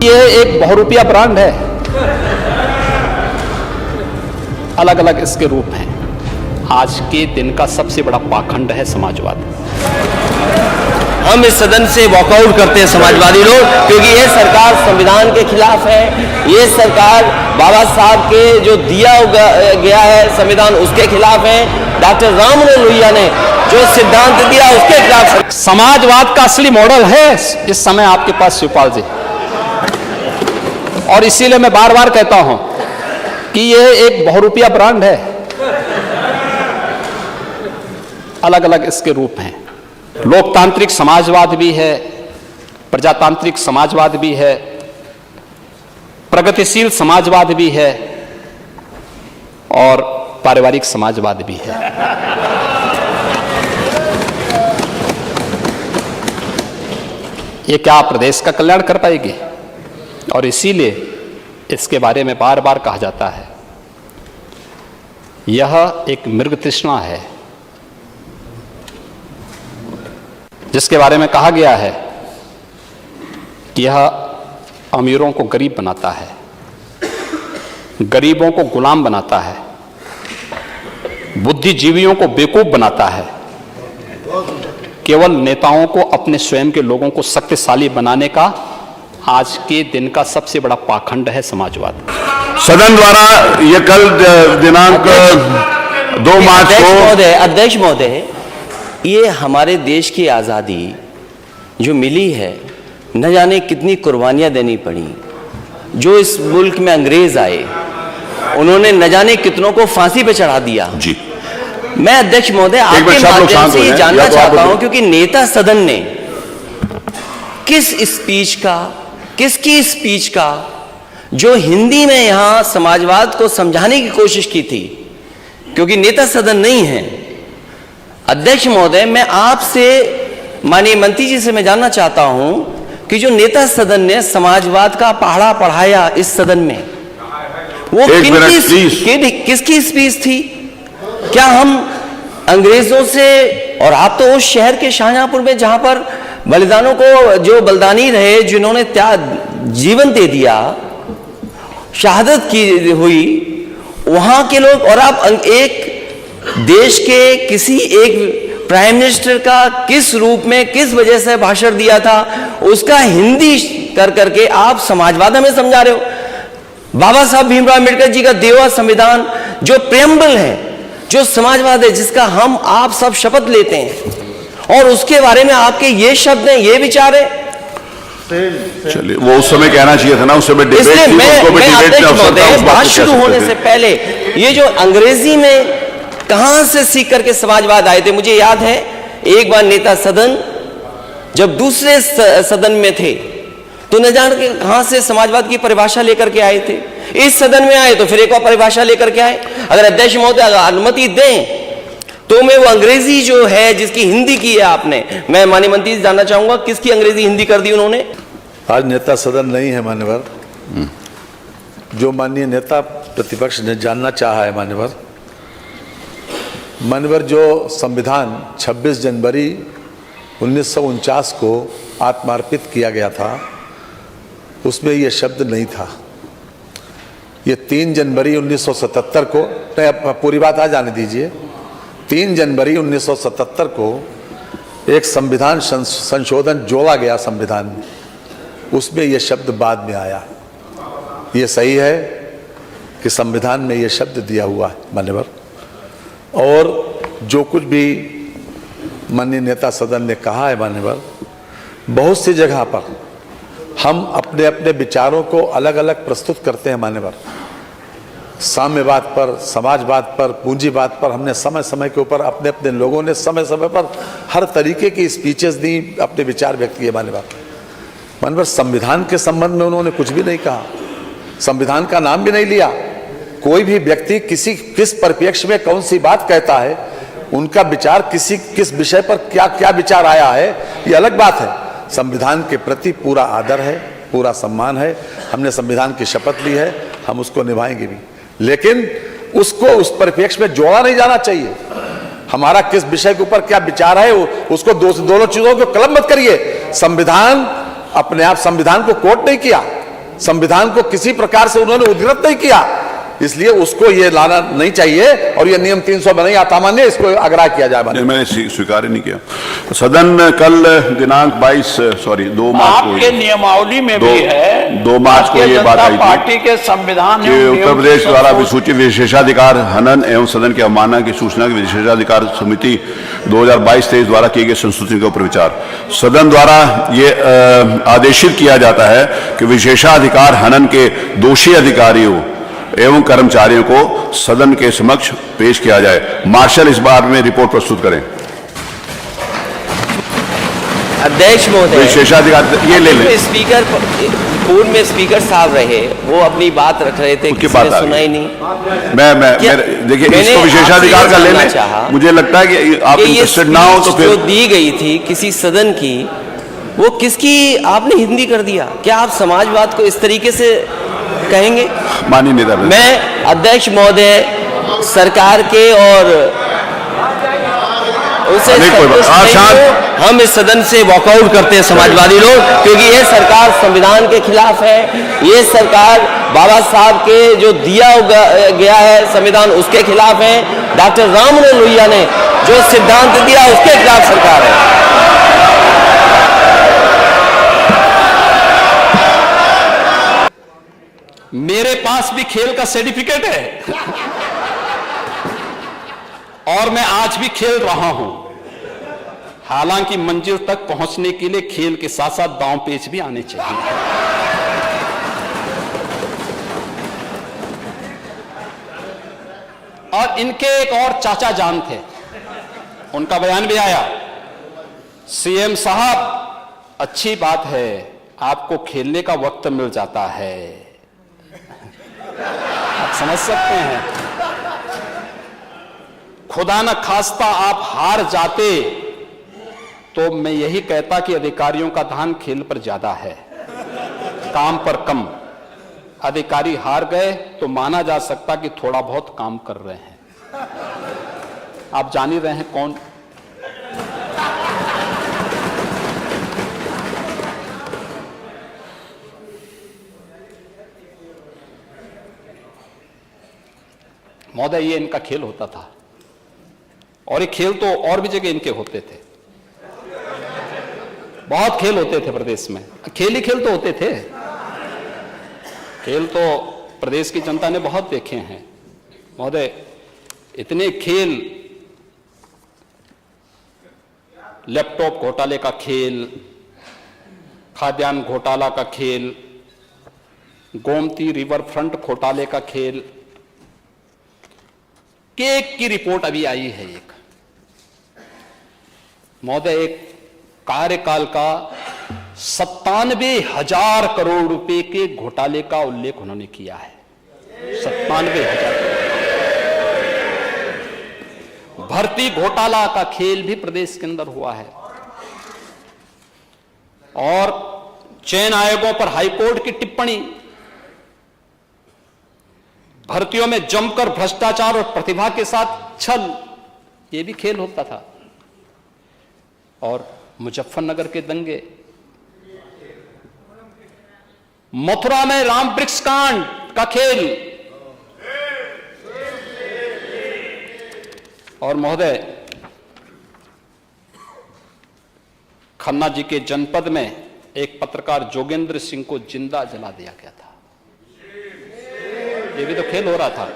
ये एक बहुरूपिया ब्रांड है, अलग अलग इसके रूप हैं। आज के दिन का सबसे बड़ा पाखंड है समाजवाद। हम इस सदन से वॉकआउट करते हैं समाजवादी लोग, क्योंकि ये सरकार संविधान के खिलाफ है। ये सरकार बाबा साहब के जो दिया गया है संविधान उसके खिलाफ है। डॉक्टर राम मनोहर लोहिया ने जो सिद्धांत दिया उसके खिलाफ। समाजवाद का असली मॉडल है इस समय आपके पास शिवपाल जी, और इसीलिए मैं बार बार कहता हूं कि यह एक बहुरूपिया ब्रांड है, अलग अलग इसके रूप हैं। लोकतांत्रिक समाजवाद भी है, प्रजातांत्रिक समाजवाद भी है, प्रगतिशील समाजवाद भी है और पारिवारिक समाजवाद भी है। ये क्या प्रदेश का कल्याण कर पाएगी? और इसीलिए इसके बारे में बार बार कहा जाता है यह एक मृग तृष्णा है, जिसके बारे में कहा गया है कि यह अमीरों को गरीब बनाता है, गरीबों को गुलाम बनाता है, बुद्धिजीवियों को बेवकूफ बनाता है, केवल नेताओं को अपने स्वयं के लोगों को शक्तिशाली बनाने का आज के दिन का सबसे बड़ा पाखंड है समाजवाद। सदन द्वारा यह कल दिनांक 2 मार्च को अध्यक्ष महोदय, ये हमारे देश की आज़ादी जो मिली है, न जाने कितनी कुर्बानियां देनी पड़ी। जो इस मुल्क में अंग्रेज आए उन्होंने न जाने कितनों को फांसी पे चढ़ा दिया जी। मैं अध्यक्ष महोदय आपके माध्यम से ये जानना चाहता हूं, क्योंकि नेता सदन ने किसकी स्पीच का जो हिंदी में यहां समाजवाद को समझाने की कोशिश की थी, क्योंकि नेता सदन नहीं है। अध्यक्ष महोदय, मैं आपसे माननीय मंत्री जी से मैं जानना चाहता हूं कि जो नेता सदन ने समाजवाद का पढ़ा पढ़ाया इस सदन में, वो किसकी स्पीच थी? क्या हम अंग्रेजों से, और आप तो उस शहर के शाहजहांपुर में जहां पर बलिदानों को जो बलिदानी रहे, जिन्होंने जीवन दे दिया, शहादत की हुई, वहां के लोग, और आप एक देश के किसी एक प्राइम मिनिस्टर का किस रूप में किस वजह से भाषण दिया था, उसका हिंदी कर करके आप समाजवाद हमें समझा रहे हो। बाबा साहब भीमराव अम्बेडकर जी का दिया संविधान जो प्रेम्बल है, जो समाजवाद है, जिसका हम आप सब शपथ लेते हैं, और उसके बारे में आपके ये शब्द हैं, ये विचार है। चलिए, वो उस समय कहना चाहिए था ना, उस समय डिबेट थी, बात शुरू होने से पहले ये जो अंग्रेजी में कहां से सीख करके समाजवाद आए थे, मुझे याद है एक बार नेता सदन जब दूसरे सदन में थे तो न जान के कहां से समाजवाद की परिभाषा लेकर के आए थे। इस सदन में आए तो फिर एक और परिभाषा लेकर के आए। अगर अध्यक्ष महोदय अगर अनुमति दें तो मैं वो अंग्रेजी जो है जिसकी हिंदी की है आपने, मैं माननीय मंत्री से जानना चाहूंगा किसकी अंग्रेजी हिंदी कर दी उन्होंने। आज नेता सदन नहीं है मान्यवर, जो माननीय नेता प्रतिपक्ष ने जानना चाहा है मान्यवर, जो संविधान 26 जनवरी 1949 को आत्मार्पित किया गया था, उसमें यह शब्द नहीं था। ये 3 जनवरी 1977 को, पूरी बात आ जाने दीजिए, 3 जनवरी 1977 को एक संविधान संशोधन जोड़ा गया संविधान में, उसमें यह शब्द बाद में आया। ये सही है कि संविधान में यह शब्द दिया हुआ है मान्यवर, और जो कुछ भी माननीय नेता सदन ने कहा है मान्यवर, बहुत सी जगह पर हम अपने अपने विचारों को अलग अलग प्रस्तुत करते हैं मान्यवर। साम्यवाद पर, समाजवाद पर, पूंजीवाद पर हमने समय समय के ऊपर अपने अपने लोगों ने समय समय पर हर तरीके की स्पीचेस दी, अपने विचार व्यक्त किए मान्यवर। संविधान के संबंध में उन्होंने कुछ भी नहीं कहा, संविधान का नाम भी नहीं लिया। कोई भी व्यक्ति किस परिप्रेक्ष्य में कौन सी बात कहता है, उनका विचार किस विषय पर क्या क्या विचार आया है, ये अलग बात है। संविधान के प्रति पूरा आदर है, पूरा सम्मान है, हमने संविधान की शपथ ली है, हम उसको निभाएंगे भी, लेकिन उसको उस परिप्रेक्ष्य में जोड़ा नहीं जाना चाहिए। हमारा किस विषय के ऊपर क्या विचार है, उसको दोनों चीजों को कलम मत करिए। संविधान अपने आप संविधान को कोट नहीं किया, संविधान को किसी प्रकार से उन्होंने उद्धृत नहीं किया, इसलिए उसको ये लाना नहीं चाहिए और ये नियम 300 बनाई असामान्य, इसको आग्रह किया जाए। मैंने स्वीकार ही नहीं किया। सदन कल दिनांक 2 मार्च को आपके नियमावली में भी है, 2 मार्च को ये बात आई थी पार्टी के संविधान कि उत्तर प्रदेश द्वारा विसूचित विशेषाधिकार हनन एवं सदन की अवमानना की सूचना की विशेषाधिकार समिति 2022-23 द्वारा किए गए संस्तुति के ऊपर विचार। सदन द्वारा ये आदेशित किया जाता है कि विशेषाधिकार हनन के दोषी अधिकारियों एवं कर्मचारियों को सदन के समक्ष पेश किया जाए। मार्शल इस बार में रिपोर्ट प्रस्तुत करें। अध्यक्ष महोदय, विशेषाधिकार ये ले लें। स्पीकर पूर्व में स्पीकर साहब रहे, वो अपनी बात रख रहे थे, किसी ने सुना ही नहीं। मैं देखिए, इसको विशेषाधिकार का ले लें। मुझे लगता है कि आप इंटरेस्टेड ना हो तो फिर जो दी गई थी किसी सदन की, वो किसकी आपने हिंदी कर दिया? क्या आप समाजवाद को इस तरीके से कहेंगे? माननीय नेता, मैं अध्यक्ष महोदय सरकार के और उसे हम इस सदन से वॉकआउट करते हैं समाजवादी लोग, क्योंकि ये सरकार संविधान के खिलाफ है। ये सरकार बाबा साहब के जो दिया गया है संविधान, उसके खिलाफ है। डॉक्टर राममनोहर लोहिया ने जो सिद्धांत दिया, उसके खिलाफ सरकार है। मेरे पास भी खेल का सर्टिफिकेट है और मैं आज भी खेल रहा हूं। हालांकि मंजिल तक पहुंचने के लिए खेल के साथ साथ दांव पेच भी आने चाहिए। और इनके एक और चाचा जान थे, उनका बयान भी आया। सीएम साहब, अच्छी बात है, आपको खेलने का वक्त मिल जाता है। आप समझ सकते हैं, खुदा न खास्ता आप हार जाते तो मैं यही कहता कि अधिकारियों का ध्यान खेल पर ज्यादा है, काम पर कम। अधिकारी हार गए तो माना जा सकता कि थोड़ा बहुत काम कर रहे हैं। आप जान ही रहे हैं कौन। महोदय, ये इनका खेल होता था और ये खेल तो और भी जगह इनके होते थे। बहुत खेल होते थे प्रदेश में, खेल ही खेल तो होते थे। खेल तो प्रदेश की जनता ने बहुत देखे हैं महोदय। इतने खेल, लैपटॉप घोटाले का खेल, खाद्यान्न घोटाला का खेल, गोमती रिवर फ्रंट घोटाले का खेल, केक की रिपोर्ट अभी आई है एक महोदय। एक कार्यकाल का 97,000 करोड़ रुपए के घोटाले का उल्लेख उन्होंने किया है। 97,000। भर्ती घोटाला का खेल भी प्रदेश के अंदर हुआ है। और चयन आयोगों पर हाईकोर्ट की टिप्पणी, भर्तियों में जमकर भ्रष्टाचार और प्रतिभा के साथ छल, यह भी खेल होता था। और मुजफ्फरनगर के दंगे, मथुरा में राम वृक्ष कांड का खेल। और महोदय, खन्ना जी के जनपद में एक पत्रकार जोगेंद्र सिंह को जिंदा जला दिया गया था। ये भी तो खेल हो रहा था।